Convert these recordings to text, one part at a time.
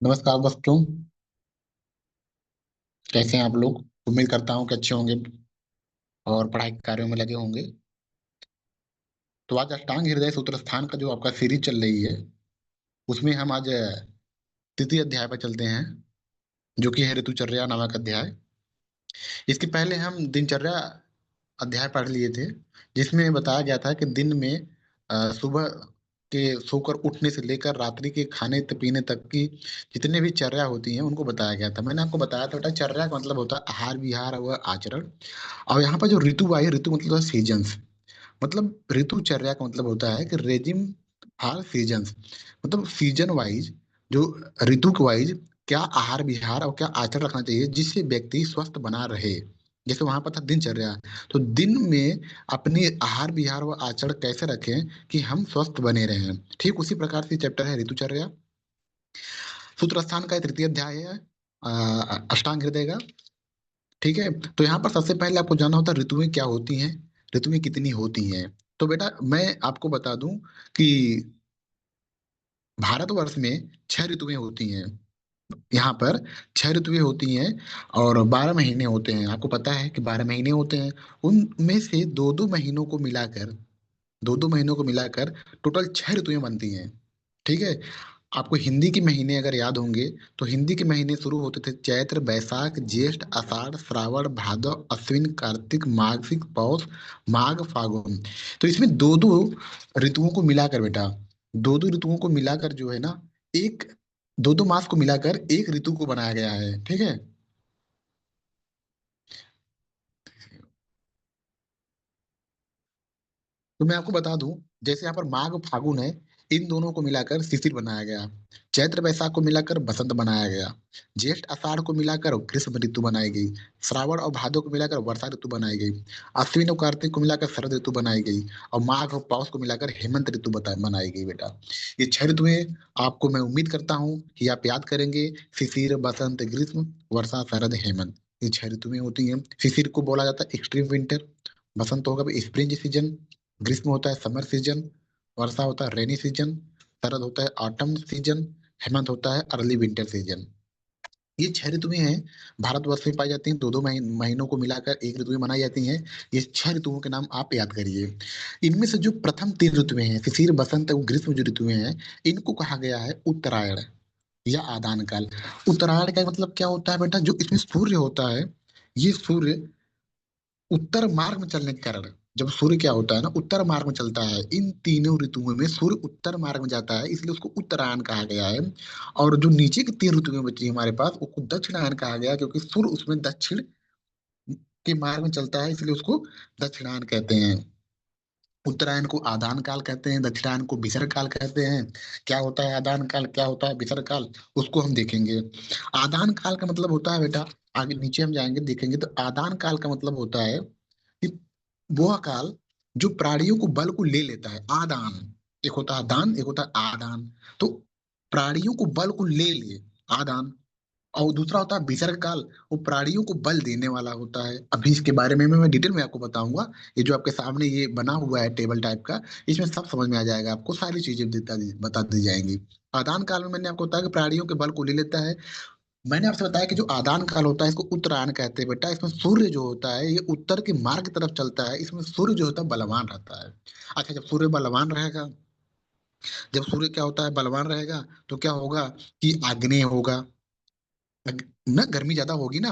नमस्कार दोस्तों। कैसे हैं आप लोग? उम्मीद करता हूँ कि अच्छे होंगे और पढ़ाई के कार्यों में लगे होंगे। तो आज अष्टांग हृदय सूत्र स्थान का जो आपका सीरीज चल रही है, उसमें हम आज तृतीय अध्याय पर चलते हैं, जो कि है ऋतुचर्या नामक अध्याय। इसके पहले हम दिनचर्या अध्याय पढ़ लिए थे, जिसमें बताया गया था कि दिन में सुबह के सोकर उठने से लेकर रात्रि के खाने पीने तक की जितने भी चर्या होती हैं उनको बताया गया था। मैंने आपको बताया था बेटा, चर्या का मतलब होता है आहार विहार व आचरण। और यहाँ पर जो ऋतु आई, ऋतु मतलब सीजन्स। मतलब ऋतुचर्या का मतलब होता है कि रेजिम फॉर सीजन्स, मतलब सीजन वाइज, जो ऋतु के वाइज क्या आहार विहार और क्या आचरण रखना चाहिए जिससे व्यक्ति स्वस्थ बना रहे। जैसे वहां पर था दिनचर्या, तो दिन में अपनी आहार विहार व आचरण कैसे रखें कि हम स्वस्थ बने रहें। ठीक उसी प्रकार से चैप्टर है ऋतुचर्या। सूत्र स्थान का ये तृतीय अध्याय है, अष्टांग हृदय का। ठीक है, तो यहाँ पर सबसे पहले आपको जानना होता है ऋतुएं क्या होती हैं, ऋतुएं कितनी होती हैं। तो बेटा मैं आपको बता दूं कि भारतवर्ष में 6 ऋतुएं होती हैं। यहाँ पर 6 ऋतुएं होती हैं और 12 महीने होते हैं। आपको पता है कि 12 महीने होते हैं। उनमें से दो दो महीनों को मिलाकर टोटल 6 ऋतुएं बनती हैं। ठीक है। आपको हिंदी के महीने अगर याद होंगे, तो हिंदी के महीने शुरू होते थे चैत्र बैसाख ज्येष्ठ आषाढ़ श्रावण भादव अश्विन कार्तिक माघिक पौष माघ फागुन। तो इसमें दो दो ऋतुओं को मिलाकर बेटा, दो दो ऋतुओं को मिलाकर जो है ना, एक दो दो मास को मिलाकर एक ऋतु को बनाया गया है। ठीक है। तो मैं आपको बता दूं, जैसे यहाँ पर माघ फागुन है, इन दोनों को मिलाकर शिशिर बनाया गया। चैत्र वैशाख को मिलाकर बसंत बनाया गया। ज्येष्ठ आषाढ़ को मिलाकर ग्रीष्म ऋतु बनाई गई। श्रावण और भादो को मिलाकर वर्षा ऋतु बनाई गई। अश्विन और कार्तिक को मिलाकर शरद ऋतु बनाई गई। और माघ और पौष को मिलाकर हेमंत ऋतु बनाई गई बेटा। ये 6 ऋतुएं आपको मैं उम्मीद करता हूँ कि आप याद करेंगे। शिशिर बसंत ग्रीष्म वर्षा शरद हेमंत, ये 6 ऋतुएं होती हैं। शिशिर को बोला जाता है एक्सट्रीम विंटर। बसंत होगा स्प्रिंग सीजन। ग्रीष्म होता है समर सीजन। वर्षा होता है रेनी सीजन। शरद होता है ऑटम सीजन। हेमंत होता है अर्ली विंटर सीजन। ये 6 ऋतुएं हैं, भारतवर्ष में पाई जाती हैं। दो दो महीनों को मिलाकर एक ऋतुएं मनाई जाती हैं। ये 6 ऋतुओं के नाम आप याद करिए। इनमें से जो प्रथम 3 ऋतुएं हैं, शिशिर बसंत और ग्रीष्म, जो ऋतुएं हैं, इनको कहा गया है उत्तरायण या आदान काल। उत्तरायण का मतलब क्या होता है बेटा, जो इसमें सूर्य होता है, ये सूर्य उत्तर मार्ग में चलने के कारण, जब सूर्य क्या होता है ना, उत्तर मार्ग में चलता है। इन तीनों ऋतुओं में सूर्य उत्तर मार्ग में जाता है, इसलिए उसको उत्तरायण कहा गया है। और जो नीचे की 3 ऋतुएं बची हमारे पास, उसको दक्षिणायन कहा गया है, क्योंकि सूर्य उसमें दक्षिण के मार्ग में चलता है, इसलिए उसको दक्षिणायन कहते हैं। उत्तरायण को आदान काल कहते हैं, दक्षिणायन को विसर्ग काल कहते हैं। क्या होता है आदान काल, क्या होता है विसर्ग काल, उसको हम देखेंगे। आदान काल का मतलब होता है बेटा, आगे नीचे हम जाएंगे देखेंगे, तो आदान काल का मतलब होता है कि वह काल जो प्राणियों को बल को ले लेता है। आदान, एक होता है दान, एक होता है आदान। तो प्राणियों को बल को ले ले, आदान। और दूसरा होता है विसर्ग काल, वो प्राणियों को बल देने वाला होता है। अभी इसके बारे में मैं डिटेल में आपको बताऊंगा। ये जो आपके सामने ये बना हुआ है टेबल टाइप का, इसमें सब समझ में आ जाएगा, आपको सारी चीजें बता दी जाएंगी। आदान काल में मैंने आपको बताया कि प्राणियों के बल को ले लेता है। मैंने आपसे बताया कि जो आदान काल होता है, इसको उत्तरायण कहते हैं बेटा। इसमें सूर्य जो होता है, ये उत्तर के मार्ग की तरफ चलता है, इसमें सूर्य जो होता है बलवान रहता है। अच्छा, जब सूर्य बलवान रहेगा, जब सूर्य क्या होता है बलवान रहेगा, तो क्या होगा कि आग्नेय होगा। ना गर्मी ज्यादा होगी ना,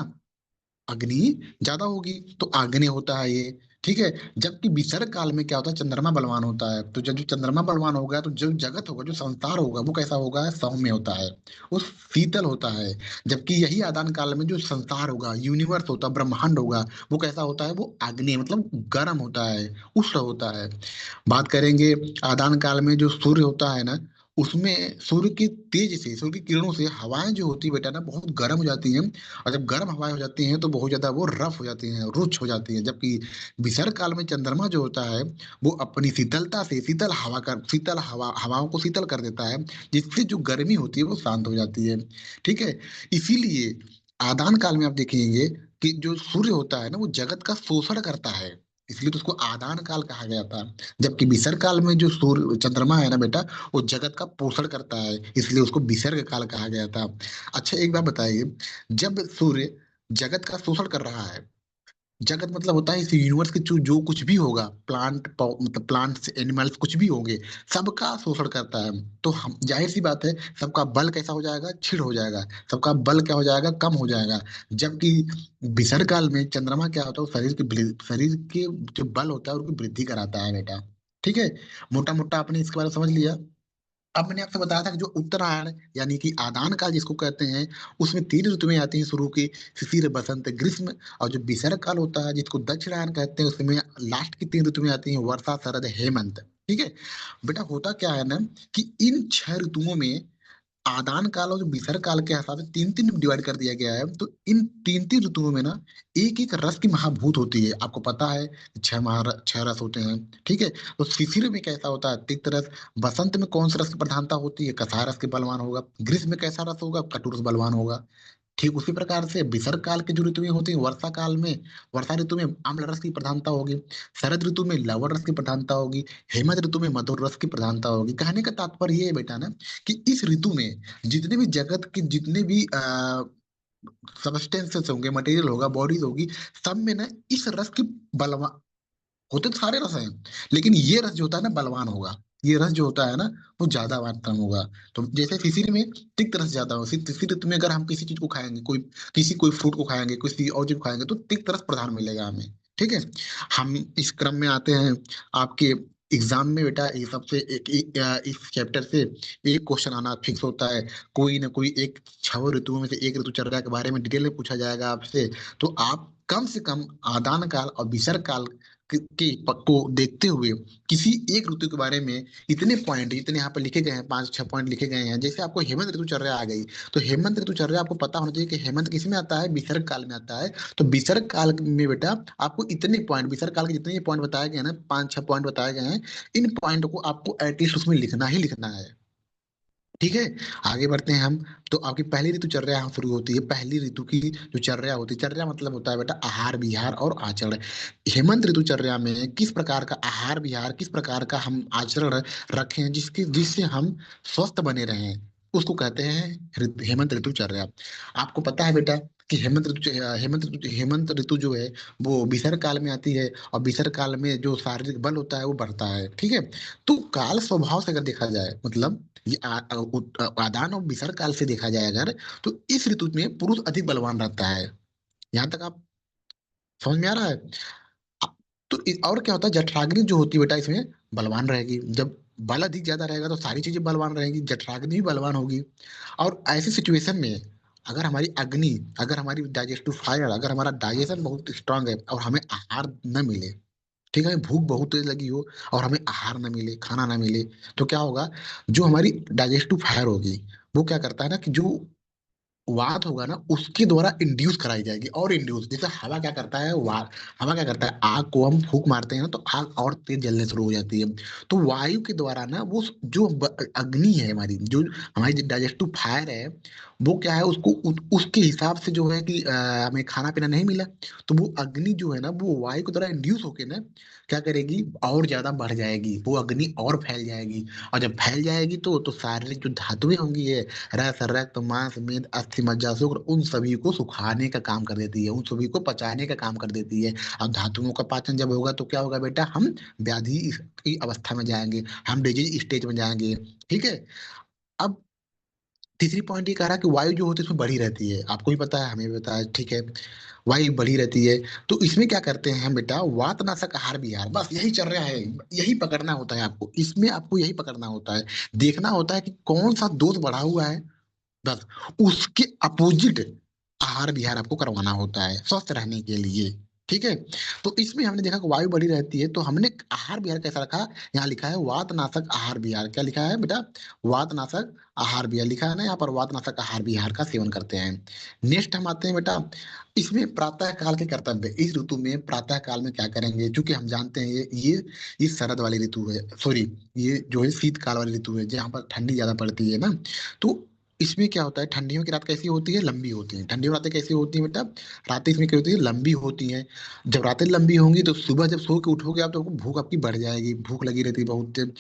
अग्नि ज्यादा होगी, तो आग्नेय होता है ये। ठीक है। जबकि विसर्ग काल में क्या होता है, चंद्रमा बलवान होता है। तो जब जो चंद्रमा बलवान होगा, तो जो जगत होगा, जो संसार होगा, वो कैसा होगा, सौम्य होता है, वो शीतल होता है। जबकि यही आदान काल में जो संसार होगा, यूनिवर्स होता है, ब्रह्मांड होगा, वो कैसा होता है, वो आग्नेय मतलब गर्म होता है, उष्ण होता है। बात करेंगे आदान काल में जो सूर्य होता है ना, उसमें सूर्य की तेज से, सूर्य की किरणों से हवाएं जो होती है बेटा ना, बहुत गर्म हो जाती हैं। और जब गर्म हवाएं हो जाती हैं, तो बहुत ज्यादा वो रफ हो जाती हैं, रुक्ष हो जाती हैं। जबकि विसर्ग काल में चंद्रमा जो होता है, वो अपनी शीतलता से शीतल हवाओं को शीतल कर देता है, जिससे जो गर्मी होती है वो शांत हो जाती है। ठीक है। इसीलिए आदान काल में आप देखेंगे कि जो सूर्य होता है ना, वो जगत का शोषण करता है। इसलिए तो उसको आदान काल कहा गया था। जबकि विसर्ग काल में जो सूर्य चंद्रमा है ना बेटा, वो जगत का पोषण करता है, इसलिए उसको विसर्ग काल कहा गया था। अच्छा एक बात बताइए, जब सूर्य जगत का शोषण कर रहा है, जगत मतलब होता है इस यूनिवर्स के जो जो कुछ भी होगा, मतलब प्लांट्स एनिमल्स कुछ भी होंगे, सबका शोषण करता है। तो हम जाहिर सी बात है, सबका बल कैसा हो जाएगा, क्षीण हो जाएगा, सबका बल क्या हो जाएगा, कम हो जाएगा। जबकि विसर्ग काल में चंद्रमा क्या होता है, वो शरीर के जो बल होता है उनकी वृद्धि कराता है बेटा। ठीक है, मोटा मोटा आपने इसके बारे में समझ लिया। अब मैंने आपसे बताया था कि जो उत्तरायण यानी कि आदान काल जिसको कहते हैं, उसमें तीन ऋतुएं आती हैं शुरू की, शिशिर बसंत ग्रीष्म। और जो विसर्ग काल होता है जिसको दक्षिणायन कहते हैं, उसमें लास्ट की तीन ऋतुएं आती हैं, वर्षा शरद हेमंत। ठीक है बेटा, होता क्या है ना कि इन छह ऋतुओं में आदान काल और जो विसर्ग काल के हिसाब से तीन तीन डिवाइड कर दिया गया है। तो इन तीन तीन ऋतुओं में ना एक एक रस की महाभूत होती है। आपको पता है कि छह रस होते हैं। ठीक है, तो शिशिर में कैसा होता है, तिक्त रस। बसंत में कौन सा रस की प्रधानता होती है, कसाय रस के बलवान होगा। ग्रीष्म में कैसा रस होगा, कटु रस बलवान होगा। ठीक उसी प्रकार से विसर्ग काल की जो ऋतुएं होती हैं, वर्षा काल में, वर्षा ऋतु में आम्ल रस की प्रधानता होगी। शरद ऋतु में लवण रस की प्रधानता होगी। हेमंत ऋतु में मधुर रस की प्रधानता होगी। कहने का तात्पर्य ये है बेटा ना कि इस ऋतु में जितने भी जगत के जितने भी सबस्टेंसेस होंगे, मटेरियल होगा, बॉडीज होगी, सब में ना इस रस की बलवा होते तो सारे रस हैं, लेकिन ये रस जो होता है ना बलवान होगा। ये रस जो होता है ना वो ज्यादा मात्रा में होगा। तो जैसे शिशिर में तिक्त रस ज्यादा हो, शिशिर ऋतु में अगर हम किसी चीज को खाएंगे, कोई फ्रूट को खाएंगे, किसी और चीज को खाएंगे, तो तिक्त रस प्रधान मिलेगा हमें। ठीक है, हम इस क्रम में आते हैं आपके एग्जाम में बेटा। ये सबसे इस चैप्टर से एक क्वेश्चन आना फिक्स होता है। कोई ना कोई एक छह ऋतुओं में से एक ऋतुचर्या के बारे में डिटेल में पूछा जाएगा आपसे। तो आप कम से कम आदान काल और विसर्ग काल को देखते हुए किसी एक ऋतु के बारे में इतने पॉइंट जितने यहाँ पर लिखे गए हैं, पांच छह पॉइंट लिखे गए हैं। जैसे आपको हेमंत ऋतुचर्या आ गई, तो हेमंत ऋतुचर्या आपको पता होना चाहिए कि हेमंत किस में आता है, विसर्ग काल में आता है। तो विसर्ग काल में बेटा आपको इतने पॉइंट, विसर्ग काल के जितने पॉइंट बताए गए हैं ना, पांच छह पॉइंट बताए गए हैं, इन पॉइंट को आपको एटलीस्ट उसमें लिखना ही लिखना है। ठीक है, आगे बढ़ते हैं हम। तो आपकी पहली ऋतुचर्या यहाँ शुरू होती है। पहली ऋतु की जो चर्या होती है, चर्या मतलब होता है बेटा आहार विहार और आचरण। हेमंत ऋतुचर्या में किस प्रकार का आहार विहार, किस प्रकार का हम आचरण रखें जिससे हम स्वस्थ बने रहें, उसको कहते हैं हेमंत ऋतुचर्या। आपको पता है बेटा कि हेमंत ऋतु जो है वो विसर्ग काल में आती है, और विसर्ग काल में जो शारीरिक बल होता है वो बढ़ता है। ठीक है, तो काल स्वभाव से अगर देखा जाए, मतलब ये आदान और विसर्ग काल से देखा जाए अगर, तो इस ऋतु में पुरुष अधिक बलवान रहता है। यहाँ तक आप समझ में आ रहा है? अब तो और क्या होता है, जठराग्नि जो होती है बेटा इसमें बलवान रहेगी। जब बल अधिक ज्यादा रहेगा तो सारी चीजें बलवान रहेंगी, जठराग्नि भी बलवान होगी। और ऐसी सिचुएशन में अगर हमारी अग्नि, अगर हमारी डाइजेस्टिव फायर, अगर हमारा डाइजेशन बहुत स्ट्रांग है और हमें आहार न मिले, ठीक है, भूख बहुत तेज लगी हो और हमें आहार ना मिले, खाना ना मिले, तो क्या होगा, जो हमारी डाइजेस्टिव फायर होगी वो क्या करता है ना कि जो वात होगा ना उसके द्वारा इंड्यूस कराई जाएगी। और इंड्यूस जैसे हवा क्या करता है, हवा क्या करता है, आग को हम फूंक मारते हैं ना तो आग और तेज जलने शुरू हो जाती है। तो वायु के द्वारा ना वो जो अग्नि है हमारी, जो हमारी डाइजेस्टिव फायर है, वो क्या है उसको उसके हिसाब से जो है कि हमें खाना पीना नहीं मिला, तो वो अग्नि जो है ना वो वायु के द्वारा इंड्यूस होके ना क्या करेगी, और ज्यादा बढ़ जाएगी, वो अग्नि और फैल जाएगी। और जब फैल जाएगी तो शारीरिक जो धातुएं होंगी, ये रस रक्त मांस मेद अस्थि मज्जा शुक्र, उन सभी को सुखाने का काम कर देती है, उन सभी को पचाने का काम कर देती है। अब धातुओं का पाचन जब होगा तो क्या होगा बेटा, हम व्याधि की अवस्था में जाएंगे, हम डिजीज स्टेज में जाएंगे। ठीक है, अब तीसरी पॉइंट ये कह रहा है कि वायु जो होती है उसमें बढ़ी रहती है, आपको भी पता है हमें भी पता है। ठीक है, वायु बढ़ी रहती है। तो इसमें क्या करते हैं हम बेटा, वातनाशक आहार विहार, बस यही चल रहा है, यही पकड़ना होता है आपको, इसमें आपको यही पकड़ना होता है। देखना होता है कि कौन सा दोष बढ़ा हुआ है, बस उसके अपोजिट आहार विहार आपको करवाना होता है स्वस्थ रहने के लिए। ठीक है, तो इसमें हमने देखा कि वायु बढ़ी रहती है, तो हमने आहार विहार कैसा रखा, यहाँ लिखा है वातनाशक आहार विहार। क्या लिखा है बेटा, वातनाशक आहार विहार लिखा है ना यहाँ पर, वातनाशक आहार विहार का सेवन करते हैं। नेक्स्ट हम आते हैं बेटा, इसमें प्रातः काल के कर्तव्य। इस ऋतु में प्रातः काल में क्या करेंगे, क्योंकि हम जानते हैं ये शरद वाली ऋतु है, सॉरी, ये जो है शीत काल वाली ऋतु है जहाँ पर ठंडी ज्यादा पड़ती है ना। तो इसमें क्या होता है, ठंडियों की रात कैसी होती है, लंबी होती है। ठंडियों की रातें कैसी होती है बेटा, रातें इसमें क्या होती है, लंबी होती हैं। जब रातें लंबी होंगी तो सुबह जब सो के उठोगे आप तो आपको भूख आपकी बढ़ जाएगी, भूख लगी रहती है बहुत देर।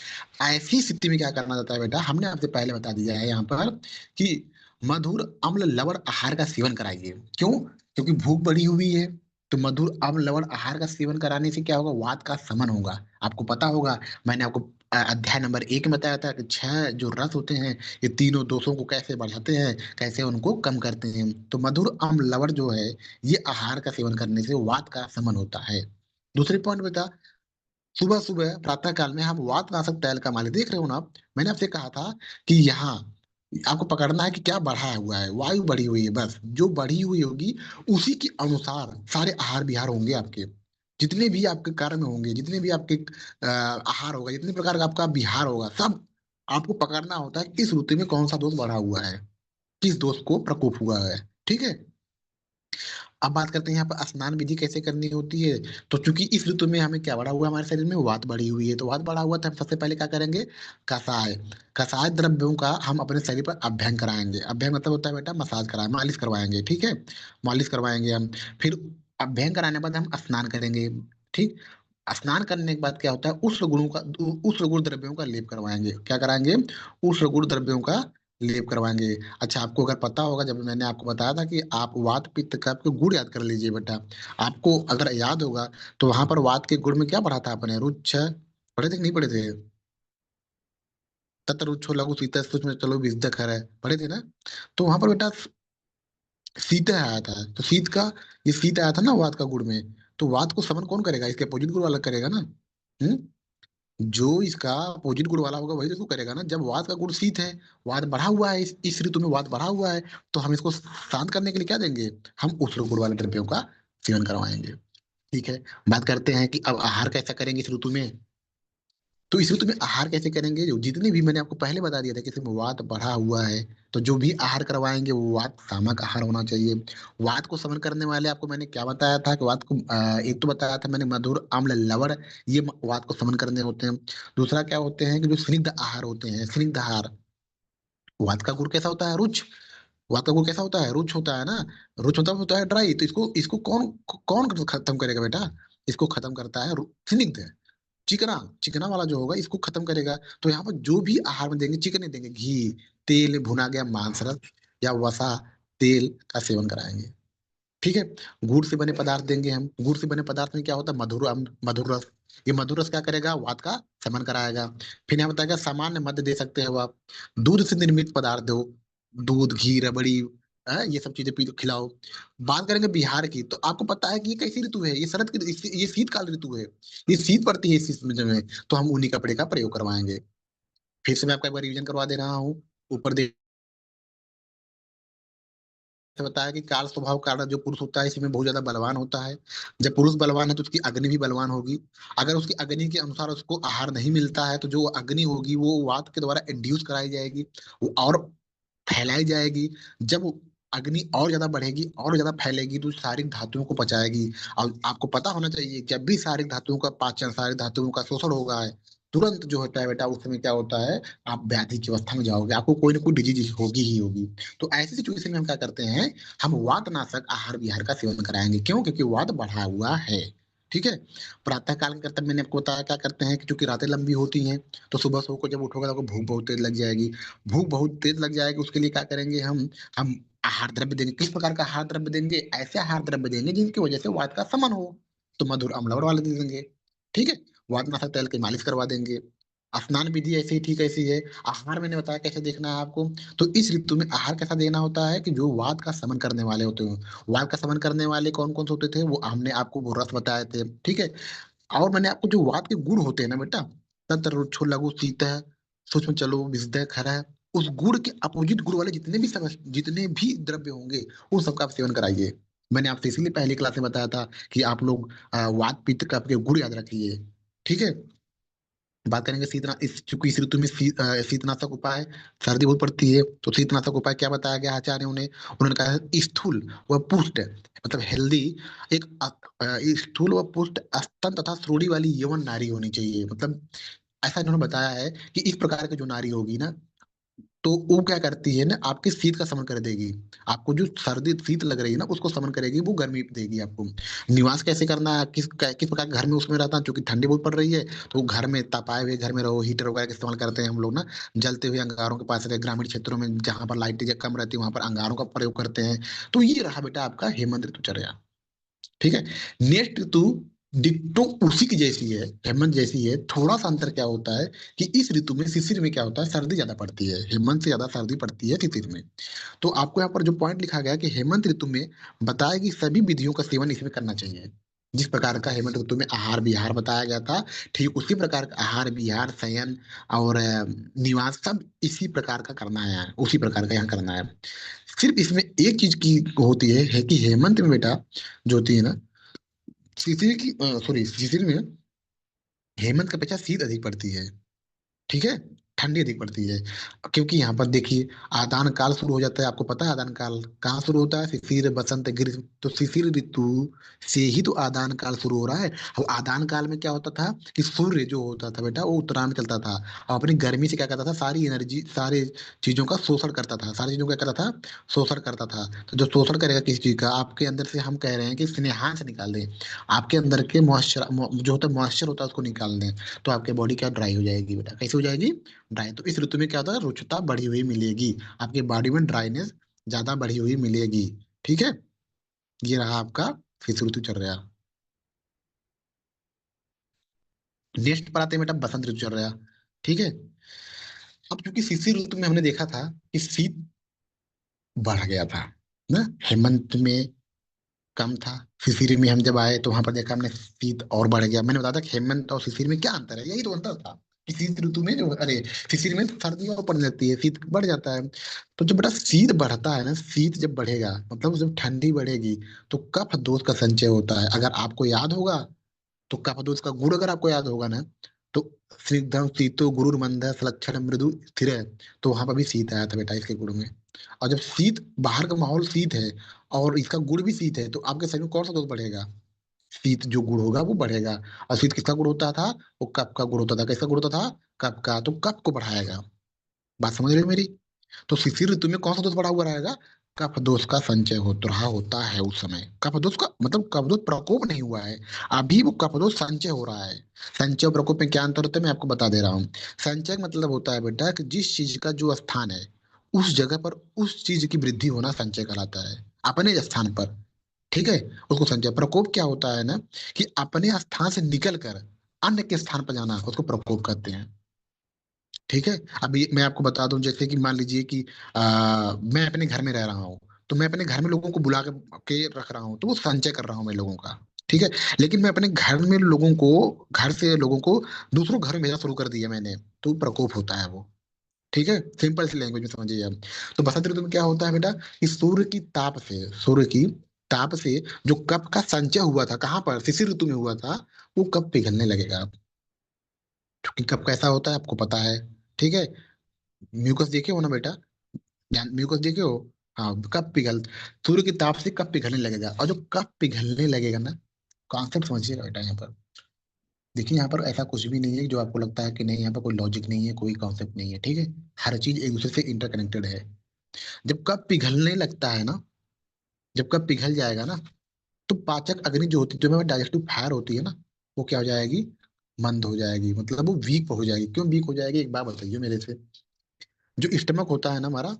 ऐसी स्थिति में क्या करना चाहता है बेटा, हमने आपसे पहले बता दिया है यहाँ पर कि मधुर अम्ल लवण आहार का सेवन कराइए। क्यों? क्योंकि भूख बढ़ी हुई है। तो मधुर अम्ल लवण आहार का सेवन कराने से क्या होगा, वात का शमन होगा। आपको पता होगा, मैंने आपको अध्याय नंबर 1 में बताया था कि 6 जो रस होते हैं, ये तीनों दोषों को कैसे बढ़ाते हैं, कैसे उनको कम करते हैं। तो मधुर अम्ल लवण जो है, ये आहार का सेवन करने से वात का शमन होता है। दूसरी पॉइंट बेटा, सुबह सुबह प्रातः काल में हम वात नाशक तैल का मालिश, देख रहे हो ना आप, मैंने आपसे कहा था कि यहाँ आपको पकड़ना है कि क्या बढ़ा हुआ है, वायु बढ़ी हुई है, बस जो बढ़ी हुई होगी उसी के अनुसार सारे आहार विहार होंगे आपके। जितने भी आपके कार्य में होंगे, जितने भी आपके आहार होगा, जितने प्रकार का आपका विहार होगा, सब आपको पकड़ना होता है किस ऋतु में कौन सा दोष बढ़ा हुआ है, किस दोष को प्रकोप हुआ है। ठीक है। अब बात करते हैं यहाँ पर स्नान विधि कैसे करनी होती है। तो चूंकि इस ऋतु में हमें क्या बढ़ा हुआ है, हमारे शरीर में वात बढ़ी हुई है, तो वात बढ़ा हुआ तो हम सबसे पहले क्या करेंगे, कषाय, कषाय द्रव्यों का हम अपने शरीर पर अभ्यंग कराएंगे। अभ्यंग मतलब होता है बेटा मसाज कराए, मालिश करवाएंगे। ठीक है, मालिश करवाएंगे हम। फिर अभ्यंग कराने के बाद हम स्नान करेंगे। ठीक। स्नान करने के बाद क्या होता है, उष्ण गुणों का, उष्ण गुण द्रव्यों का लेप करवाएंगे। क्या कराएंगे, उष्ण गुण द्रव्यों का लेप करवाएंगे। अच्छा, आपको अगर पता होगा, जब मैंने आपको बताया था कि आप वात पित्त का आपको गुण याद कर लीजिए बेटा, आपको अगर याद होगा तो वहां पर वात के गुण में क्या पढ़ा था अपने, रुच्छ पढ़े थे कि नहीं पढ़े थे? तत्र रुच्छो लघु शीत सूक्ष्म चलो विषद खर है, पढ़े थे ना? तो वहां पर बेटा शीत आया था, तो शीत का, ये शीत आया था ना वात का गुण में, तो वात को समन कौन करेगा, इसके अपोजिट गुण वाला करेगा ना। हम्म। जो इसका अपोजिट गुण वाला होगा वही तो इसको करेगा ना। जब वात का गुण शीत है, वात बढ़ा हुआ है, इस ऋतु में वात बढ़ा हुआ है, तो हम इसको शांत करने के लिए क्या देंगे, हम उष्ण गुण वाले द्रव्यों का सेवन करवाएंगे। ठीक है। बात करते हैं कि अब आहार कैसा करेंगे इस ऋतु में। तो इस ऋतु में आहार कैसे करेंगे, जो जितने भी मैंने आपको पहले बता दिया था कि इसमें वात बढ़ा हुआ है, तो जो भी आहार करवाएंगे वो वात सामक आहार होना चाहिए। वात को समन करने वाले आपको मैंने क्या बताया था कि वात को एक तो बताया था मैंने मधुर अम्ल लवण, ये वात को समन करने होते हैं। दूसरा क्या होते हैं कि जो स्निग्ध आहार होते हैं, स्निग्ध आहार, वात का गुण कैसा होता है, रुच, वात का गुण कैसा होता है, रुच होता है ना। रुच होता है ड्राई, तो इसको इसको कौन कौन खत्म करेगा बेटा, इसको खत्म करता है स्निग्ध, चिकना, चिकना वाला जो होगा इसको खत्म करेगा। तो यहाँ पर जो भी आहार में देंगे, चिकन नहीं देंगे, घी, तेल, भुना गया मांस रस या वसा, तेल का सेवन कराएंगे। ठीक है। गुड़ से बने पदार्थ देंगे हम। गुड़ से बने पदार्थ में क्या होता है, मधुर मधुर रस। ये मधुर रस क्या करेगा, वात का शमन कराएगा। फिर यहाँ बताएगा सामान्य मध्य दे सकते हो आप, दूध से निर्मित पदार्थ दो, दूध, घी, रबड़ी, ये सब चीजें पी खिलाओ। बात करेंगे बिहार की, तो आपको पता है कि ये कैसी ऋतु है, ये शरद की, ये शीतकाल ऋतु है, ये शीत पड़ती है इस समय में, तो हम ऊनी कपड़े का प्रयोग करवाएंगे। फिर से मैं आपका एक बार रिवीजन करवा दे रहा हूँ। ऊपर से बताया कि काल स्वभाव का जो पुरुष होता है इसमें बहुत ज्यादा बलवान होता है। जब पुरुष बलवान है तो उसकी अग्नि भी बलवान होगी। अगर उसकी अग्नि के अनुसार उसको आहार नहीं मिलता है तो जो अग्नि होगी वो वात के द्वारा इंड्यूस कराई जाएगी, वो और फैलाई जाएगी। जब अग्नि और ज्यादा बढ़ेगी और ज्यादा फैलेगी तो सारी धातुओं को पचाएगी। और आपको पता होना चाहिए, जब भी सारी धातुओं का पाचन, सारी धातुओं का शोषण होगा है, तुरंत जो होता है बेटा उस समय क्या होता है, आप व्याधि की अवस्था में जाओगे, आपको कोई ना कोई डिजीज होगी ही होगी। तो ऐसी सिचुएशन में हम क्या करते हैं, हम वातनाशक आहार विहार का सेवन कराएंगे। क्यों? क्योंकि वात बढ़ा हुआ है। ठीक है। प्रातः काल के कर्तव्य मैंने आपको बताया क्या करते हैं कि चूंकि रातें लंबी होती हैं, तो सुबह सो को जब उठोगे तो आपको भूख बहुत तेज लग जाएगी। भूख बहुत तेज लग जाएगी, उसके लिए क्या करेंगे हम आहार द्रव्य देंगे। किस प्रकार का आहार द्रव्य देंगे, ऐसे आहार द्रव्य देंगे जिनकी वजह से वात का शमन हो। तो मधुर अम्लवण वाले दे देंगे। ठीक है। वातनाशक तेल की मालिश करवा देंगे। स्नान विधि ऐसे ही ठीक ऐसी है। आहार मैंने बताया कैसे देखना है आपको। तो इस ऋतु में आहार कैसा देना होता है कि जो वात का शमन करने वाले होते हैं। वात का शमन करने वाले कौन कौन से होते थे, वो हमने आपको वो रस बताए थे। ठीक है। और मैंने आपको जो वात के गुण होते हैं ना बेटा, तंत्र रुक्षो लघु शीत है, सूक्ष्म चलो विशुद्ध खरा है, उस गुण के अपोजिट गुण वाले जितने भी द्रव्य होंगे उन सबका आप सेवन कराइए। मैंने आपसे इसीलिए पहली क्लास में बताया था कि आप लोग वात पित्त का आपके गुण याद रखिए। ठीक है। बात करेंगे शीतना, इस चूंकि इस ऋतु में शीतनाशक उपाय, सर्दी बहुत पड़ती है तो शीतनाशक उपाय क्या बताया गया आचार्यों ने, उन्होंने कहा है स्थूल व पुष्ट, मतलब हेल्दी, एक स्थूल व पुष्ट स्तन तथा श्रोणि वाली यौवन नारी होनी चाहिए। मतलब ऐसा इन्होंने बताया है कि इस प्रकार की जो नारी होगी ना, तो वो क्या करती है ना, आपके शीत का शमन कर देगी। आपको जो सर्दी शीत लग रही है ना, उसको शमन करेगी, वो गर्मी देगी आपको। निवास कैसे करना है, किस प्रकार के घर में उसमें रहता है, क्योंकि ठंडी बहुत पड़ रही है, तो घर में तपाए हुए घर में रहो, हीटर वगैरह का इस्तेमाल करते हैं हम लोग ना। जलते हुए अंगारों के पास रहे, ग्रामीण क्षेत्रों में जहां पर लाइटें कम रहती है वहां पर अंगारों का प्रयोग करते हैं। तो ये रहा बेटा आपका हेमंत ऋतुचर्या। ठीक है। नेक्स्ट ऋतु डिट्टो उसी की जैसी है, हेमंत जैसी है। थोड़ा सा अंतर क्या होता है कि इस ऋतु में, शिशिर में क्या होता है, सर्दी ज्यादा पड़ती है, हेमंत से ज्यादा सर्दी पड़ती है शिशिर में। तो आपको यहाँ पर जो पॉइंट लिखा गया है कि हेमंत ऋतु में बताया कि सभी विधियों का सेवन इसमें करना चाहिए। जिस प्रकार का हेमंत ऋतु में आहार विहार बताया गया था, ठीक उसी प्रकार का आहार विहार, शयन और निवास सब इसी प्रकार का करना है यहाँ, उसी प्रकार का यहाँ करना है। सिर्फ इसमें एक चीज की होती है कि हेमंत में बेटा जो होती है ना, शिशिर की, सॉरी, शिशिर में हेमंत की अपेक्षा शीत अधिक पड़ती है। ठीक है। ठंडी अधिक पड़ती है। क्योंकि यहाँ पर देखिए, आदान काल शुरू हो जाता है। आपको पता है आदान काल कहाँ शुरू होता है? शिशिर बसंत ग्रीष्म, तो शिशिर ऋतु से ही तो आदान काल शुरू हो रहा है। और आदान काल में क्या होता था कि सूर्य जो होता था बेटा, वो उत्तरायण में चलता था, और अपनी गर्मी से क्या करता था, सारी एनर्जी, सारे चीजों का शोषण करता था, सारी चीजों का क्या करता था, शोषण करता था। तो जो शोषण करेगा किसी चीज का, आपके अंदर से हम कह रहे हैं कि स्नेहांश निकाल दें, आपके अंदर के मॉइस्चर जो होता है, मॉइस्चर होता है, उसको निकाल दें। तो आपकी बॉडी क्या ड्राई हो जाएगी बेटा, कैसे हो जाएगी? ड्राई। तो इस ऋतु में क्या होता है, रुक्षता बढ़ी हुई मिलेगी, आपकी बॉडी में ड्राइनेस ज्यादा बढ़ी हुई मिलेगी। ठीक है। ये रहा आपका फिर ऋतु चल रहा। नेक्स्ट पर आते हैं बेटा बसंत ऋतु चल रहा। ठीक है। अब क्योंकि शिशिर ऋतु में हमने देखा था कि शीत बढ़ गया था ना, हेमंत में कम था, शिशिर में हम जब आए तो वहां पर देखा हमने शीत और बढ़ गया। मैंने बताया था कि हेमंत और शिशिर में क्या अंतर है, यही तो अंतर था कि शीत ऋतु में जो, अरे, शिशिर में सर्दी और पड़ जाती है, शीत बढ़ जाता है। तो जब बेटा शीत बढ़ता है ना, शीत जब बढ़ेगा मतलब जब ठंडी बढ़ेगी, तो कफ दोष का संचय होता है। अगर आपको याद होगा तो कपदोष का गुण अगर आपको याद होगा ना, तो स्निग्धम शीतो गुरुर मंद सलक्षण मृदु स्थिर है, तो वहां पर भी शीत आया था बेटा इसके गुण में। और जब शीत, बाहर का माहौल शीत है और इसका गुण भी शीत है, तो आपके शरीर में कौन सा दोष बढ़ेगा? शीत जो गुण होगा वो बढ़ेगा। और शीत किसका गुण होता था? वो कफ का गुण होता था। किसका गुण होता था? कफ का। तो कफ को बढ़ाएगा। बात समझ रहे हो मेरी? तो शिशिर ऋतु में कौन सा दोष बढ़ा हुआ रहेगा? कफ दोष का संचय हो रहा होता है उस समय। कफ दोष का मतलब कफ दोष प्रकोप नहीं हुआ है, अभी वो कफ दोष संचय हो रहा है। संचय और प्रकोप में क्या अंतर होता है, मैं आपको बता दे रहा हूँ। संचय का मतलब होता है बेटा कि जिस चीज का जो स्थान है, उस जगह पर उस चीज की वृद्धि होना संचय कहलाता है, अपने स्थान पर। ठीक है। उसको संचय। प्रकोप क्या होता है ना, कि अपने स्थान से निकल कर अन्य के स्थान पर जाना, उसको प्रकोप कहते हैं। ठीक है। अभी मैं आपको बता दूं, जैसे कि मान लीजिए कि मैं अपने घर में रह रहा हूँ, तो मैं अपने घर में लोगों को बुला के रख रहा हूँ, तो वो संचय कर रहा हूँ मैं लोगों का। ठीक है। लेकिन मैं अपने घर में लोगों को, घर से लोगों को दूसरों घर में भेजना शुरू कर दिया मैंने, तो प्रकोप होता है वो। ठीक है। सिंपल सी लैंग्वेज में समझिए आप। तो बसंत ऋतु में क्या होता है बेटा, कि सूर्य की ताप से, सूर्य की ताप से जो कप का संचय हुआ था, कहाँ पर, शिशिर ऋतु में हुआ था, वो कब पिघलने लगेगा। क्योंकि कब कैसा होता है आपको पता है। ठीक है। म्यूकस देखे हो ना बेटा, ध्यान, म्यूकस देखे हो? हाँ, कब पिघल, सूर्य की ताप से कब पिघलने लगेगा, और जो कब पिघलने लगेगा ना, कॉन्सेप्ट समझिएगा बेटा यहाँ पर। देखिए यहाँ पर ऐसा कुछ भी नहीं है जो आपको लगता है कि नहीं, यहाँ पर कोई लॉजिक नहीं है, कोई कॉन्सेप्ट नहीं है। ठीक है। हर चीज एक दूसरे से इंटरकनेक्टेड है। जब कब पिघलने लगता है ना, जब कब पिघल जाएगा ना, तो पाचक अग्नि जो होती है, जो हमारी डाइजेस्टिव फायर होती है ना, वो क्या हो जाएगी, मंद हो जाएगी, मतलब वो वीक हो जाएगी। क्यों वीक हो जाएगी, एक बात बताइए मेरे से। जो स्टमक होता है ना हमारा,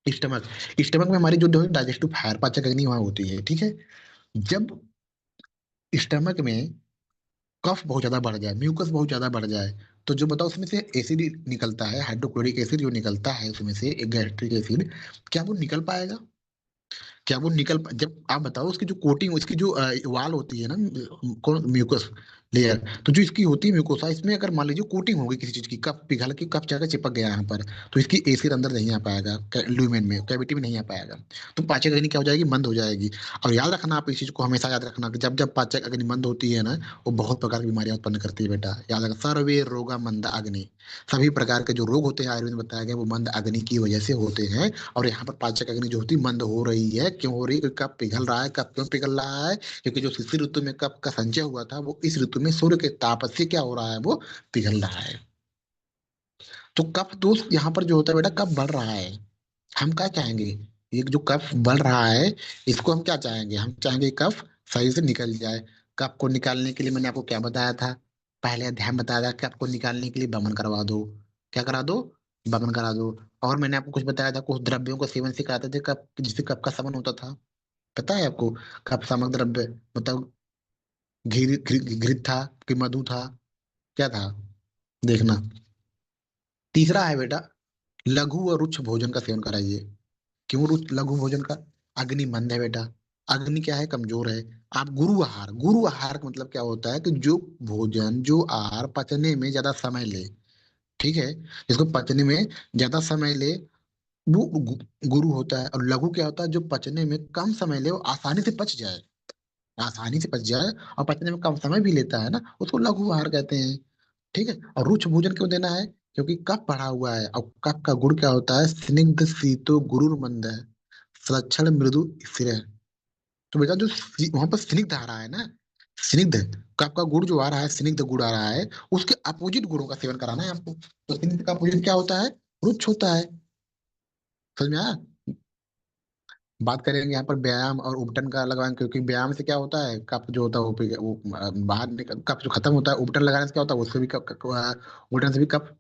स्टमक, स्टमक में हमारी जो डाइजेस्टिव फायर, पाचक अग्नि वहां होती है। ठीक है। जब स्टमक में कफ बहुत ज्यादा बढ़ जाए, म्यूकस बहुत ज्यादा बढ़ जाए, तो जो बताओ उसमें से एसिड निकलता है, हाइड्रोक्लोरिक एसिड जो निकलता है उसमें से, एक गैस्ट्रिक एसिड, क्या वो निकल पाएगा? क्या वो जब आप बताओ उसकी जो कोटिंग, उसकी जो वाल होती है ना, कौन, म्यूकस लेयर, तो जो इसकी होती है म्यूकोसा, इसमें अगर मान लीजिए कोटिंग हो गई किसी चीज की, कफ पिघल के कफ जाकर चिपक गया यहाँ पर, तो इसकी एसिड अंदर नहीं आ पाएगा, ल्यूमेन में, कैविटी में नहीं आ पाएगा। तो पाचक अग्नि क्या हो जाएगी, मंद हो जाएगी। और याद रखना, आप इस चीज को हमेशा याद रखना कि जब जब पाचक अग्नि मंद होती है ना, वो बहुत प्रकार की बीमारियां उत्पन्न करती है बेटा, याद रखना, सर्वे रोगा मंद अग्नि। सभी प्रकार के जो रोग होते हैं आयुर्वेद में बताया गया, वो मंद अग्नि की वजह से होते हैं। और यहाँ पर पाचक अग्नि जो होती है मंद हो रही है, क्यों हो रही है, क्योंकि कब पिघल रहा है, कब क्यों पिघल रहा है, क्योंकि जो शिशिर ऋतु में कब का संचय हुआ था, वो इस ऋतु में सूर्य के ताप से क्या हो रहा है, वो पिघल रहा है। तो कफ दोष यहाँ पर जो होता है बेटा, कफ बढ़ रहा है। हम क्या चाहेंगे, ये जो कफ बढ़ रहा है, इसको हम क्या चाहेंगे, हम चाहेंगे कफ सही से निकल जाए। कफ को निकालने के लिए मैंने आपको क्या बताया था, पहले अध्याय में बताया था कि आपको निकालने के लिए बमन करवा दो। क्या करा दो, बमन करा दो। और मैंने आपको कुछ बताया था, कुछ द्रव्यों को सेवन से कराते थे कफ, जिससे कफ का समन होता था। पता है आपको, कफ शामक द्रव्य मतलब घृत था कि मधु था, क्या था, देखना। तीसरा है बेटा, लघु और रुक्ष भोजन का सेवन कराइए। क्यों लघु भोजन का, अग्नि मंद है बेटा, अग्नि क्या है, कमजोर है। आप गुरु आहार, गुरु आहार का मतलब क्या होता है कि जो भोजन, जो आहार पचने में ज्यादा समय ले, ठीक है, इसको पचने में ज्यादा समय ले, वो गुरु होता है। और लघु क्या होता है, जो पचने में कम समय ले, वो आसानी से पच जाए, आसानी से पच जाए और पचने में कम समय भी लेता है ना, उसको लघु आहार कहते हैं। ठीक है। और रुक्ष भोजन क्यों देना है, क्योंकि कफ बढ़ा हुआ है, और कफ का गुण क्या होता है, स्निग्ध शीतो गुरुर मंद है, सलक्षण मृदु स्थिर है। तो बेटा जो वहां पर स्निग्ध आ रहा है ना, स्निग्ध कफ का गुण जो आ रहा है, स्निग्ध गुण आ रहा है, उसके अपोजिट गुणों का सेवन कराना है आपको। तो स्निग्ध का अपोजिट क्या होता है, रुक्ष होता है। समझ में आया। बात करेंगे यहाँ पर व्यायाम और उपटन का लगवाएंगे, क्योंकि व्यायाम से क्या होता है, कफ जो होता है वो बाहर निकल, कफ जो खत्म होता है, उपटन लगाने से क्या होता है, उससे भी उपटन से भी कफ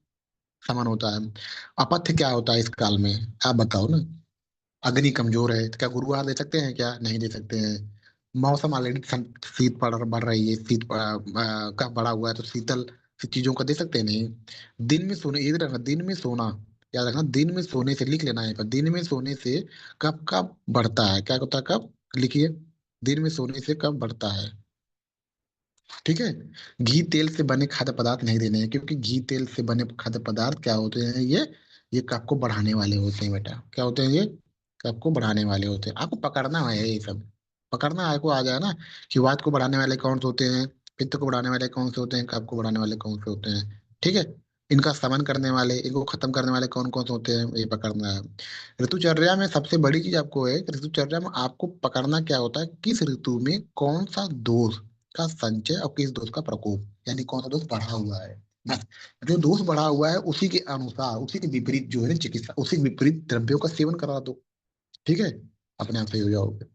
समान होता है। अपथ्य क्या होता है इस काल में, आप बताओ ना। अग्नि कमजोर है, तो क्या गुरु आहार दे सकते हैं, क्या नहीं दे सकते हैं। मौसम ऑलरेडी शीत बढ़ रही है, कफ बढ़ा हुआ है, तो शीतल चीजों को दे सकते हैं नहीं। दिन में सोने, याद रखना, दिन में सोना, याद रखना, दिन में सोने से, लिख लेना है पर, दिन में सोने से कफ कब बढ़ता है, क्या होता है, कब, लिखिए, दिन में सोने से कब बढ़ता है। ठीक है। घी तेल से बने खाद्य पदार्थ नहीं देने हैं, क्योंकि घी तेल से बने खाद्य पदार्थ क्या होते हैं, ये कफ को बढ़ाने वाले होते हैं बेटा, क्या होते हैं ये, कफ को बढ़ाने वाले होते हैं। आपको पकड़ना है ये सब, पकड़ना आपको आ जाए ना, कि वात को बढ़ाने वाले कौन से होते हैं, पित्त को बढ़ाने वाले कौन से होते हैं, कफ को बढ़ाने वाले कौन से होते हैं। ठीक है। इनका समन करने वाले, इनको खत्म करने वाले कौन कौन से होते हैं, ये पकड़ना है। ऋतुचर्या में सबसे बड़ी चीज आपको है कि ऋतुचर्या में आपको पकड़ना क्या होता है, किस ऋतु में कौन सा दोष का संचय और किस दोष का प्रकोप, यानी कौन सा दोष बढ़ा हुआ है। बस, जो दोष बढ़ा हुआ है उसी के अनुसार, उसी के विपरीत जो है ना चिकित्सा, उसी के विपरीत द्रव्यों का सेवन करा दो। ठीक है, अपने आप सही हो जाओगे।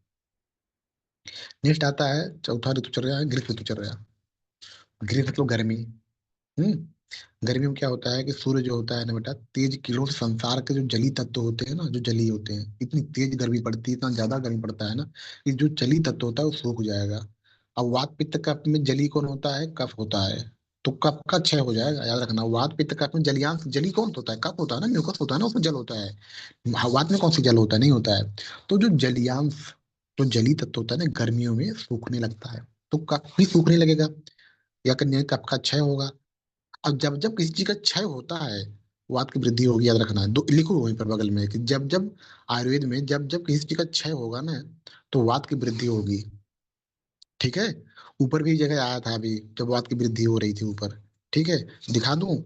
नेक्स्ट आता है चौथा ऋतुचर्या है ग्रीष्म ऋतुचर्या। ग्रीष्म मतलब गर्मी। हम्म। गर्मी में क्या होता है कि सूर्य जो होता है ना बेटा, तेज किरणों से संसार के जो जली तत्व होते हैं ना, जो जली होते हैं, इतनी तेज गर्मी पड़ती है, इतना ज्यादा गर्मी पड़ता है ना, कि जो जली तत्व होता है वो सूख जाएगा। अब वात पित्त कफ में जली कौन होता है, कफ होता है। तो कफ का क्षय हो जाएगा, याद रखना, वात पित्त कफ में जलियांश, जली कौन होता है, कफ होता है ना, म्यूकस होता है ना, उसमें जल होता है। वात में कौन सी जल होता है, नहीं होता है। तो जो जलियांश, जो जली तत्व होता है ना, गर्मियों में सूखने लगता है, तो कफ भी सूखने लगेगा, या कन्या कफ का क्षय होगा। अब जब जब किसी चीज का क्षय होता है, वात की वृद्धि होगी, याद रखना है, दो लिखो वहीं पर बगल में, कि जब जब आयुर्वेद में जब जब किसी चीज का क्षय होगा ना, तो वात की वृद्धि होगी। ठीक है। ऊपर भी एक जगह आया था अभी, जब वात की वृद्धि हो रही थी ऊपर। ठीक है, दिखा दूं,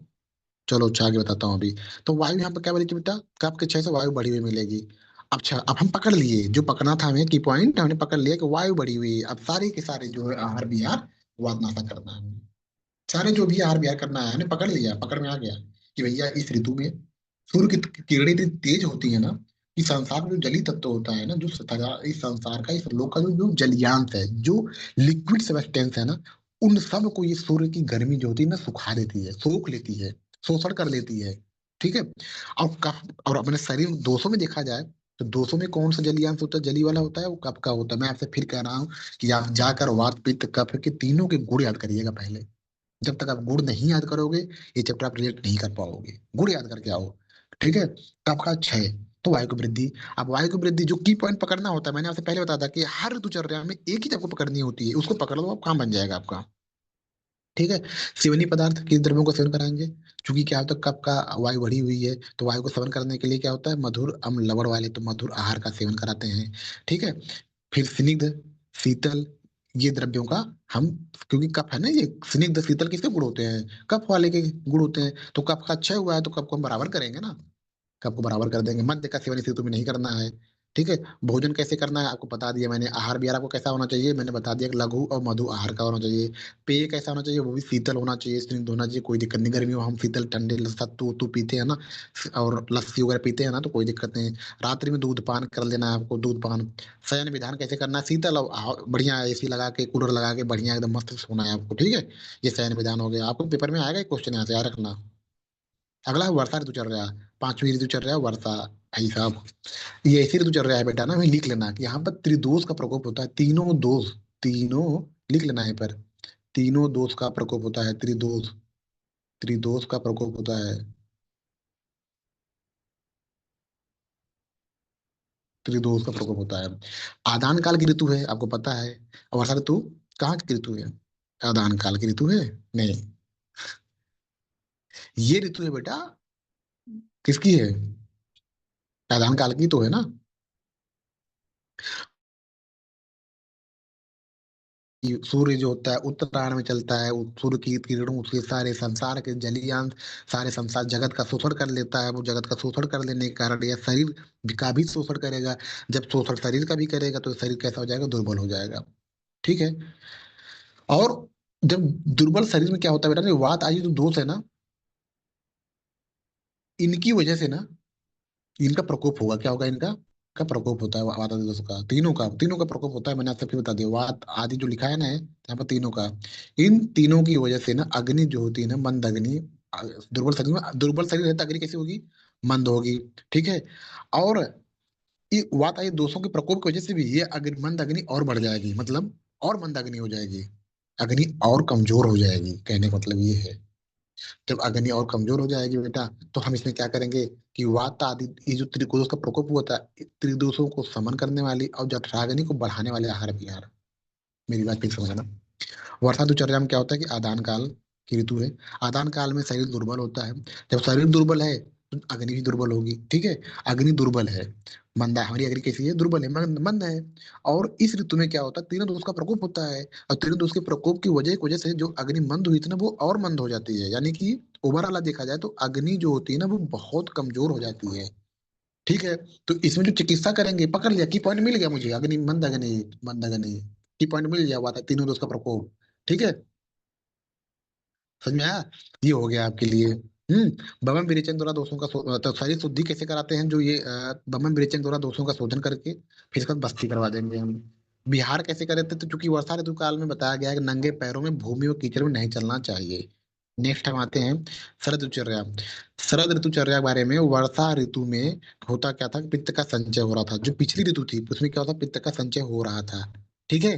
चलो अच्छा आगे बताता हूँ अभी। तो वायु यहाँ पर क्या बोली थी बेटा, कफ के क्षय से वायु बढ़ी हुई मिलेगी। अच्छा, अब हम पकड़ लिए, जो पकड़ना था हमें की पॉइंट, हमने पकड़ लिया कि वायु बढ़ी हुई है। अब सारे के सारे जो है आहार विहार, वात नाशक करना है, सारे जो भी आहार विहार करना है, हमने पकड़ लिया, पकड़ में आ गया कि भैया इस ऋतु में सूर्य की किरणें इतनी तेज होती है ना, कि संसार में जो जलीय तत्व होता है ना, जो इस संसार का, इस लोक का जो जलीयांश है, जो लिक्विड सब्सटेंस है ना, उन सब को ये सूर्य की गर्मी जो होती है ना, सुखा देती है, सोख लेती है, शोषण कर लेती है। ठीक है। और अपने शरीर में दोषों में देखा जाए, तो दोषों में कौन सा जलीयांश होता है, जली वाला होता है, वो कफ का होता है। मैं आपसे फिर कह रहा हूँ कि आप जाकर वात पित्त कफ के तीनों के गुण याद करिएगा पहले। जब तक आप गुण नहीं याद करोगे, ये चैप्टर आप रिलेट नहीं कर पाओगे, गुण याद करके आओ। ठीक है। कब का क्षय, तो वायु की वृद्धि। अब वायु की वृद्धि जो की पॉइंट पकड़ना होता है, मैंने आपसे पहले बताया था कि हर ऋतुचर्या में एक ही आपको पकड़नी होती है, उसको पकड़ लो, आप काम बन जाएगा आपका। ठीक है। सेवनीय पदार्थ किस द्रव्यों का सेवन कराएंगे, क्योंकि क्या होता है, कब का वायु बढ़ी हुई है, तो वायु को सेवन करने के लिए क्या होता है, मधुर अम्ल लवण वाले, तो मधुर आहार का सेवन कराते हैं। ठीक है। फिर स्निग्ध, शीतल, ये द्रव्यों का हम, क्योंकि कफ है ना, ये स्निग्ध शीतल किसके गुण होते हैं, कफ वाले के गुण होते हैं। तो कफ का क्षय हुआ है, तो कफ को हम बराबर करेंगे ना, कफ को बराबर कर देंगे। मद्य का सेवन इस ऋतु में नहीं करना है। ठीक है। भोजन कैसे करना है आपको बता दिया मैंने। आहार विहार आपको कैसा होना चाहिए मैंने बता दिया कि लघु और मधु आहार का होना चाहिए। पेय कैसा होना चाहिए वो भी शीतल होना चाहिए, स्निग्ध होना चाहिए, कोई दिक्कत नहीं। गर्मी में हम शीतल ठंडे सत्तू तू पीते हैं ना, और लस्सी वगैरह पीते हैं ना, तो कोई दिक्कत नहीं। रात्रि में दूध पान कर लेना है आपको, दूध पान। शयन विधान कैसे करना है, शीतल और बढ़िया एसी लगा के कूलर लगा के बढ़िया एकदम मस्त सोना है आपको, ठीक है। ये शयन विधान हो गया। आपको पेपर में आएगा क्वेश्चन यहाँ से याद रखना। अगला है वर्षा ऋतु चल रहा है, पांचवी ऋतु चल रहा है वर्षा। भाई साहब, ये ऐसी ऋतु चल रहा है बेटा ना, हमें लिख लेना कि यहाँ पर त्रिदोष का प्रकोप होता है, तीनों दोष, तीनों लिख लेना है पर। तीनों दोष का प्रकोप होता है, त्रिदोष, त्रिदोष का प्रकोप होता है। त्रिदोष का प्रकोप होता है। आदान काल की ऋतु है आपको पता है। और वर्षा ऋतु कहाँ की ऋतु है? आदान काल की ऋतु है। नहीं, ये ऋतु है बेटा, किसकी है? आदान काल की तो है ना। कि सूर्य जो होता है उत्तरायण में चलता है, सूर्य की किरणों उसके सारे संसार के जलीयान, सारे संसार जगत का शोषण कर लेता है। वो जगत का शोषण कर लेने के कारण यह शरीर का भी शोषण करेगा। जब शोषण शरीर का भी करेगा तो शरीर कैसा हो जाएगा, दुर्बल हो जाएगा। ठीक है। और जब दुर्बल शरीर में क्या होता है बेटा, जो वात आदि जो दोष है ना, इनकी वजह से ना इनका प्रकोप होगा। क्या होगा इनका? का प्रकोप होता है वात आदि दोष का, तीनों का प्रकोप होता है। मैंने आपसे फिर बता दिया, वात आदि जो लिखा है ना यहाँ पर तीनों का। इन तीनों की वजह से ना अग्नि जो होती है ना, मंद अग्नि, दुर्बल शरीर में, दुर्बल शरीर है तो अग्नि कैसी होगी, मंद होगी। ठीक है। और ये वात आदि दोषों के प्रकोप की वजह से भी ये अग्नि, मंद अग्नि और बढ़ जाएगी, मतलब और मंद अग्नि हो जाएगी। अग्नि और कमजोर हो जाएगी, कहने का मतलब ये है। जब अग्नि और कमजोर हो जाएगी बेटा, तो हम इसमें क्या करेंगे कि वात आदि ये जो त्रिकोष का प्रकोप हुआ था, त्रिदोषों को समन करने वाली और जठराग्नि को बढ़ाने वाले आहार विहार। मेरी बात ठीक समझना। वर्षा ऋतुचर्या में क्या होता है कि आदान काल की ऋतु है। आदान काल में शरीर दुर्बल होता है। जब शरीर दुर्बल है तो अग्नि भी दुर्बल होगी, ठीक है। अग्नि दुर्बल है, मंदा है, हमारी अग्नि कैसी है, दुर्बल है, मंद है। और इस ऋतु में क्या होता है, तीनों दोष का प्रकोप होता है। और तीनों दोष के प्रकोप की वजह से जो अग्नि मंद हुई थी ना, वो और मंद हो जाती है। यानी कि ओवरऑल देखा जाए तो अग्नि जो होती है ना, वो बहुत कमजोर हो जाती है। ठीक है। तो इसमें जो चिकित्सा करेंगे, पकड़ लिया, की पॉइंट मिल गया मुझे, अग्नि मंद अग्नि, मंद अग्नि, की पॉइंट मिल गया, हुआ था तीनों दोष का प्रकोप। ठीक है। समझ में आया? ये हो गया आपके लिए। बमन विरेचन द्वारा दोषों का तो शरीर शुद्धि कैसे कराते हैं, जो ये बमन विरेचन द्वारा दोषों का शोधन करके फिर इसका बस्ती करवा देंगे हम। बिहार कैसे करे थे, तो चूंकि वर्षा ऋतु काल में बताया गया है कि नंगे पैरों में भूमि और कीचड़ में नहीं चलना चाहिए। नेक्स्ट हम आते हैं शरद ऋतुचर्या। शरद ऋतुचर्या के बारे में, वर्षा ऋतु में होता क्या था, पित्त का संचय हो रहा था। जो पिछली ऋतु थी उसमें क्या होता, पित्त का संचय हो रहा था। ठीक है।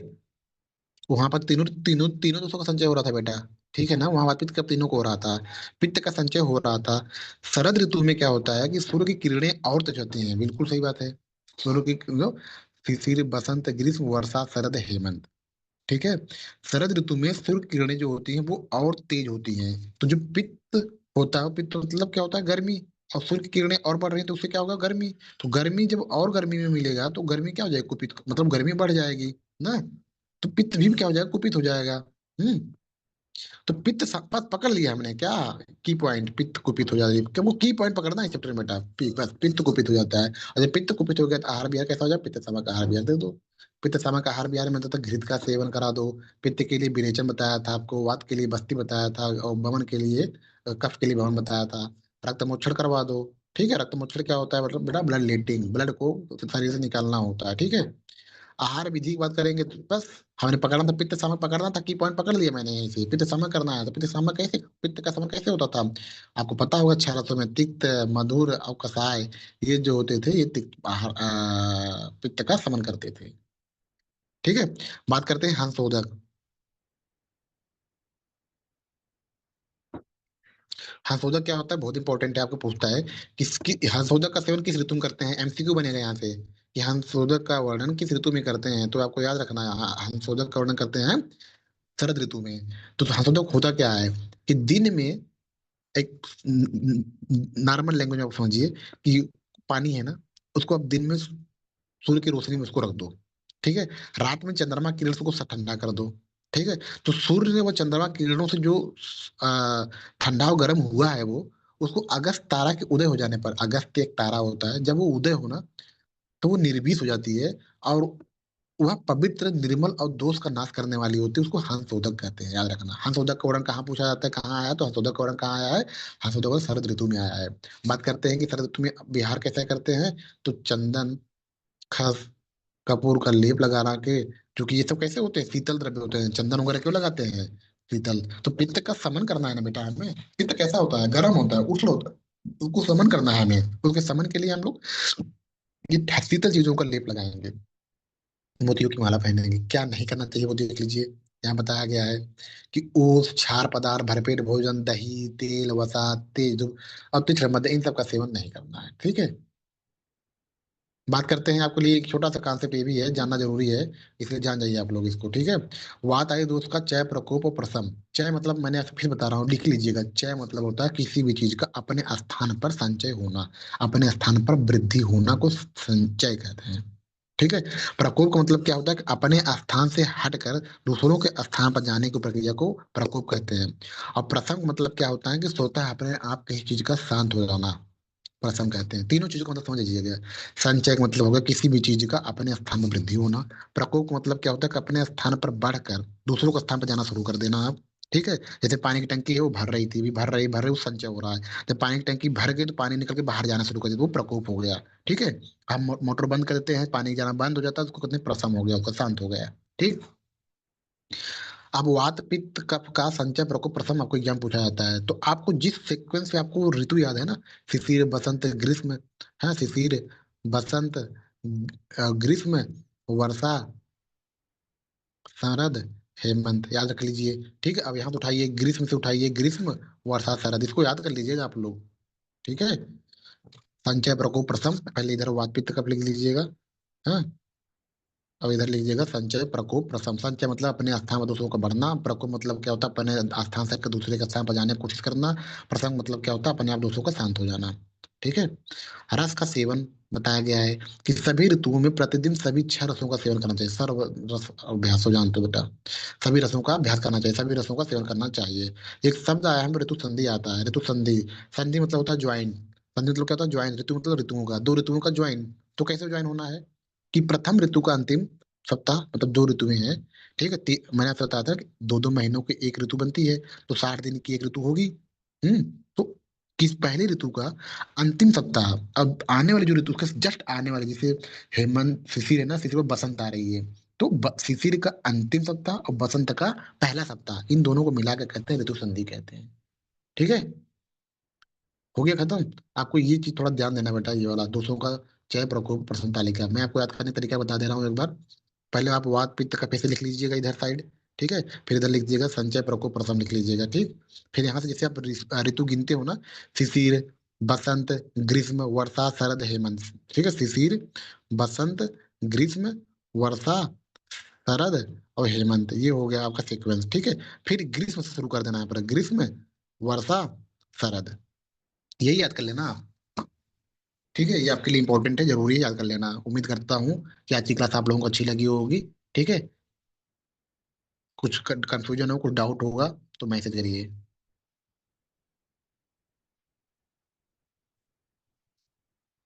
वहां पर तीनों तीनों तीनों दोषों का संचय हो रहा था बेटा। ठीक है ना, वहां पित्त का तीनों को हो रहा था, पित्त का संचय हो रहा था। शरद ऋतु में क्या होता है कि सूर्य की किरणें और तेज होती हैं, बिल्कुल सही बात है। सूर्य की शिशिर बसंत ग्रीष्म वर्षा शरद हेमंत। ठीक है। शरद ऋतु में सूर्य की किरणें जो होती हैं वो और तेज होती हैं। तो जो पित्त होता है, पित्त मतलब क्या होता है, गर्मी। और सूर्य की किरणें और बढ़ रही हैं तो उससे क्या होगा, गर्मी। तो गर्मी जब और गर्मी में मिलेगा तो गर्मी क्या हो जाएगी, कुपित, मतलब गर्मी बढ़ जाएगी ना। तो पित्त भी क्या हो जाएगा, कुपित हो जाएगा। हम्म। तो पित्त बस पकड़ लिया हमने क्या, की पॉइंट, पित्त कुपित हो जाती है, क्या वो की पॉइंट पकड़ना है चैप्टर में बेटा, बस पित्त कुपित हो जाता है। और जब पित्त कुपित हो गया तो आहार विहार कैसा हो जाए, पित्त समक आहार विहार दे दो। पित्त समक आहार विहार में तो घृत का सेवन करा दो। पित्त के लिए विरेचन बताया था आपको, वात के लिए बस्ती बताया था, और बमन के लिए कफ के लिए बमन बताया था। रक्त मोक्षण करवा दो। ठीक है। रक्त मोक्षण क्या होता है, मतलब बेटा ब्लड लेटिंग, ब्लड को शरीर से निकालना होता है। ठीक है। आहार विधि की बात करेंगे तो बस हमने पकड़ना था, पित्त शामक पकड़ना था, की पॉइंट पकड़ लिया मैंने यहीं से, पित्त शामक करना है। तो पित्त शामक कैसे, पित्त का शमन कैसे होता था, आपको पता होगा, 6 रसों में तिक्त, मधुर और कसाय, ये जो होते थे ये तिक्त आहार पित्त का शमन करते थे। ठीक है। बात करते हैं हंसोदक। हंसोदक क्या होता है, बहुत इंपॉर्टेंट है, आपको पूछता है किसकी, हंसोदक का सेवन किस ऋतु में करते हैं, एमसीक्यू बनेगा यहाँ से कि हंसोदक का वर्णन किस ऋतु में करते हैं, तो आपको याद रखना है, हंसोदक का वर्णन करते हैं शरद ऋतु में। तो हंसोदक होता क्या है कि दिन में एक नॉर्मल लैंग्वेज में आप समझिए कि पानी है ना, उसको आप दिन में सूर्य की रोशनी में उसको रख दो। ठीक है। रात में चंद्रमा किरण से उसको ठंडा कर दो। ठीक है। तो सूर्य व चंद्रमा किरणों से जो ठंडा और गर्म हुआ है वो, उसको अगस्त तारा के उदय हो जाने पर, अगस्त एक तारा होता है, जब वो उदय हो ना, तो वो निर्विष हो जाती है, और वह पवित्र, निर्मल और दोष का नाश करने वाली होती है। उसको हंसोदक कहते हैं, याद रखना। हंसोदक का वर्णन कहाँ पूछा जाता है, कहाँ आया, तो हंसोदक का वर्णन कहाँ आया है? हंसोदक वर्णन शरद ऋतु में आया है। बात करते हैं कि शरद ऋतु में बिहार कैसे करते हैं। तो चंदन, खस, कपूर का लेप लगा के, क्योंकि ये सब कैसे होते हैं, शीतल द्रव्य होते हैं। चंदन वगैरह क्यों लगाते हैं? शीतल, तो पित्त का समन करना है ना बेटा हमें। पित्त कैसा होता है, गर्म होता है, उष्ण होता है, उसको समन करना है हमें। उसके समन के लिए हम लोग ये शीतल चीजों का लेप लगाएंगे, मोतियों की माला पहनेंगे। क्या नहीं करना चाहिए वो देख लीजिए। यहाँ बताया गया है कि ओस, क्षार पदार्थ, भरपेट भोजन, दही, तेल, वसा, तेज और तिल मध्य, इन सब का सेवन नहीं करना है, ठीक है। बात करते हैं, आपके लिए एक छोटा सा कॉन्सेप्ट ये भी है, जानना जरूरी है, इसलिए जान जाइए आप लोग इसको, ठीक है। वात आयु दोष का चय, प्रकोप और प्रशम। चय मतलब, मैंने आपसे फिर बता रहा हूँ, लिख लीजिएगा। चय मतलब होता है किसी भी चीज का अपने स्थान पर संचय होना, अपने स्थान पर वृद्धि होना को संचय कहते हैं, ठीक है। प्रकोप का मतलब क्या होता है कि अपने स्थान से हटकर दूसरों के स्थान पर जाने की प्रक्रिया को प्रकोप कहते हैं। और प्रसंग मतलब क्या होता है कि स्वतः अपने आप किसी चीज का शांत हो जाना, प्रसंग कहते हैं। तीनों चीजों का मतलब समझ लीजिएगा। संचय का मतलब होगा किसी भी चीज का अपने स्थान में वृद्धि होना। प्रकोप का मतलब क्या होता है कि अपने स्थान पर बढ़कर दूसरों के स्थान पर जाना शुरू कर देना आप, ठीक है। जैसे पानी की टंकी है, वो भर रही थी, भी भर रही, वो संचय हो रहा है। जब पानी की टंकी भर गई तो पानी निकल के बाहर जाना शुरू कर दिया, वो प्रकोप हो गया, ठीक है। हम मोटर बंद कर देते हैं, पानी जाना बंद हो जाता है, उसको कहते हैं प्रशम हो गया, उसका शांत हो गया, ठीक। अब वात, पित्त, कफ का संचय, प्रकोप, प्रथम आपको एग्जाम पूछा जाता है, तो आपको जिस सीक्वेंस से आपको ऋतु याद है ना, शिशिर, बसंत, ग्रीष्म, है शिशिर, बसंत, ग्रीष्म, वर्षा, शरद, हेमंत, याद रख लीजिए, ठीक है। अब यहाँ तो उठाइए, ग्रीष्म से उठाइए, ग्रीष्म, वर्षा, शरद, इसको याद कर लीजिएगा आप लोग, ठीक है। संचय, प्रकोप, प्रथम, पहले इधर वात, पित्त, कफ लिख लीजिएगा। हाँ, अब इधर लिख लीजिएगा संचय, प्रकोप, प्रशम। संचय मतलब अपने स्थान पर दूसरों का बढ़ना। प्रकोप मतलब क्या होता है, अपने स्थान से हटकर दूसरे के स्थान पर जाने की कोशिश करना। प्रसंग मतलब क्या होता है, अपने आप दूसरों का शांत हो जाना, ठीक है। रस का सेवन बताया गया है कि सभी ऋतुओं में प्रतिदिन सभी 6 रसों का सेवन करना चाहिए। सर्व रस अभ्यास हो, जानते हो बेटा, सभी रसों का अभ्यास करना चाहिए, सभी रसों का सेवन करना चाहिए। एक शब्द आया है, ऋतु संधि आता है, ऋतु संधि। संधि मतलब होता है ज्वाइन, संधि मतलब क्या होता है, ज्वाइन। ऋतु मतलब ऋतुओं का, दो ऋतुओं का ज्वाइन। तो कैसे ज्वाइन होना है कि प्रथम ऋतु का अंतिम सप्ताह, मतलब 2 ऋतुएं हैं, ठीक है। मैंने आपसे बताया था कि 2 2 महीनों की एक ऋतु बनती है, तो 60 दिन की एक ऋतु होगी। हम्म। तो किस पहले ऋतु का अंतिम सप्ताह, अब आने वाली जो ऋतु, उसके जस्ट आने वाले, जैसे हेमंत, शिशिर है ना, शिशिर में बसंत आ रही है, तो शिशिर का अंतिम सप्ताह और बसंत का पहला सप्ताह, इन दोनों को मिलाकर कहते हैं ऋतु संधि कहते हैं, ठीक है। हो गया खत्म। आपको ये चीज थोड़ा ध्यान देना बेटा, ये वाला दोषों का चय, प्रकोप, प्रथम तालिका, मैं आपको याद करने का तरीका बता दे रहा हूँ एक बार। पहले आप वात, पित्त, कफ से लिख लीजिएगा इधर साइड, ठीक है। फिर इधर लिख दीजिएगा संचय, प्रकोप, प्रथम लिख लीजिएगा, ठीक। फिर यहाँ से जैसे आप ऋतु गिनते हो ना, शिशिर, बसंत, ग्रीष्म, वर्षा, शरद, हेमंत, ठीक है। शिशिर, बसंत, ग्रीष्म, वर्षा, शरद और हेमंत, ये हो गया आपका सीक्वेंस, ठीक है। फिर ग्रीष्म से शुरू कर देना है, पर ग्रीष्म, वर्षा, शरद, यही याद कर लेना आप, ठीक है। ये आपके लिए इंपॉर्टेंट है, जरूरी है, याद कर लेना। उम्मीद करता हूँ कि आज की क्लास आप लोगों को अच्छी लगी होगी, ठीक है। कुछ कंफ्यूजन हो, कुछ डाउट होगा तो मैसेज करिए।